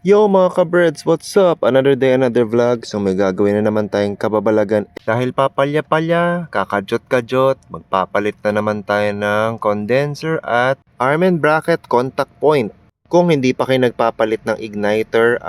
Yo mga ka-birds, what's up? Another day, another vlog. So may gagawin na naman tayong kababalagan. Dahil papalya-palya, kakajot-kajot, magpapalit na naman tayo ng condenser at arm and bracket contact point. Kung hindi pa kayo nagpapalit ng igniter,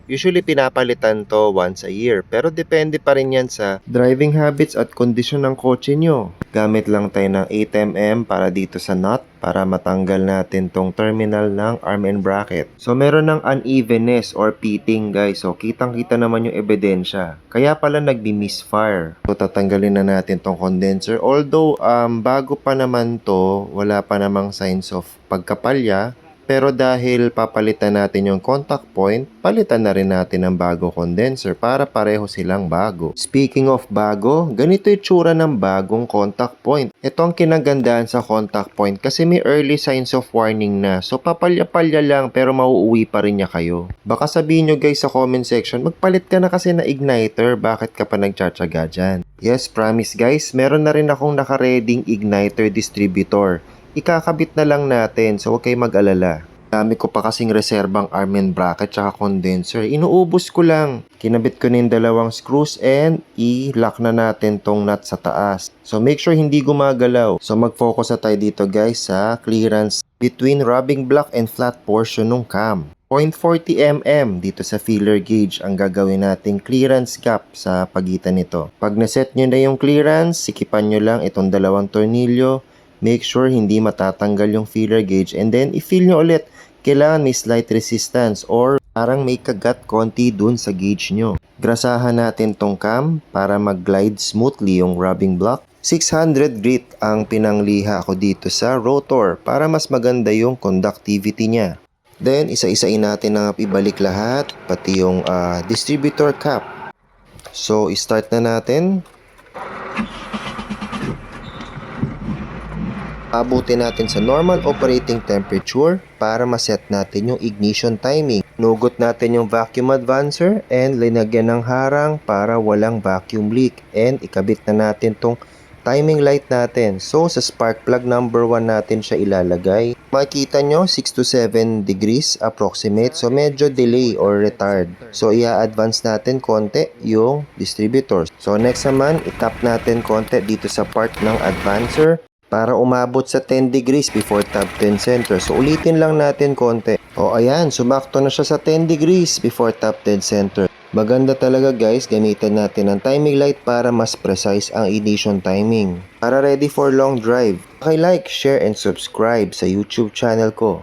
usually pinapalitan to once a year. Pero depende pa rin yan sa driving habits at kondisyon ng kotse nyo. Gamit lang tayo ng 8mm para dito sa nut para matanggal natin tong terminal ng arm and bracket. So meron ng unevenness or pitting guys. So kitang-kita naman yung ebidensya. Kaya pala nagbi-misfire. So tatanggalin na natin tong condenser. Although bago pa naman to, wala pa namang signs of pagkapalya. Pero dahil papalitan natin yung contact point, palitan na rin natin ang bago condenser para pareho silang bago. Speaking of bago, ganito yung tsura ng bagong contact point. Ito ang kinagandaan sa contact point kasi may early signs of warning na. So papalya-palya lang pero mauuwi pa rin niya kayo. Baka sabihin nyo guys sa comment section, magpalit ka na kasi na igniter, bakit ka pa nagtsatsaga dyan? Yes, promise guys, meron na rin akong nakareding igniter distributor. Ikakabit na lang natin, so huwag kayo mag-alala. Dami ko pa kasing reserbang arm and bracket tsaka condenser. Inuubos ko lang. Kinabit ko na yung dalawang screws and i-lock na natin tong nut sa taas. So make sure hindi gumagalaw. So mag-focus na tayo dito guys sa clearance between rubbing block and flat portion ng cam. 0.40mm dito sa feeler gauge ang gagawin nating clearance gap sa pagitan nito. Pag naset nyo na yung clearance, sikipan nyo lang itong dalawang tornilyo. Make sure hindi matatanggal yung feeler gauge and then i-feel nyo ulit. Kailangan may slight resistance or parang may kagat konti dun sa gauge nyo. Grasahan natin tong cam para mag-glide smoothly yung rubbing block. 600 grit ang pinangliha ko dito sa rotor para mas maganda yung conductivity niya. Then isa-isain natin na ibalik lahat pati yung distributor cap. So i-start na natin. Abutin natin sa normal operating temperature para maset natin yung ignition timing. Nugot natin yung vacuum advancer and linagyan ng harang para walang vacuum leak. And ikabit na natin tong timing light natin. So sa spark plug number 1 natin siya ilalagay. Makikita nyo 6 to 7 degrees approximate. So medyo delay or retard. So i-advance natin konti yung distributor. So next naman itap natin konti dito sa part ng advancer para umabot sa 10 degrees before top 10 center. So ulitin lang natin konti. O ayan, sumakto na siya sa 10 degrees before top 10 center. Maganda talaga guys, gamitan natin ang timing light para mas precise ang ignition timing. Para ready for long drive. Like, share, and subscribe sa YouTube channel ko.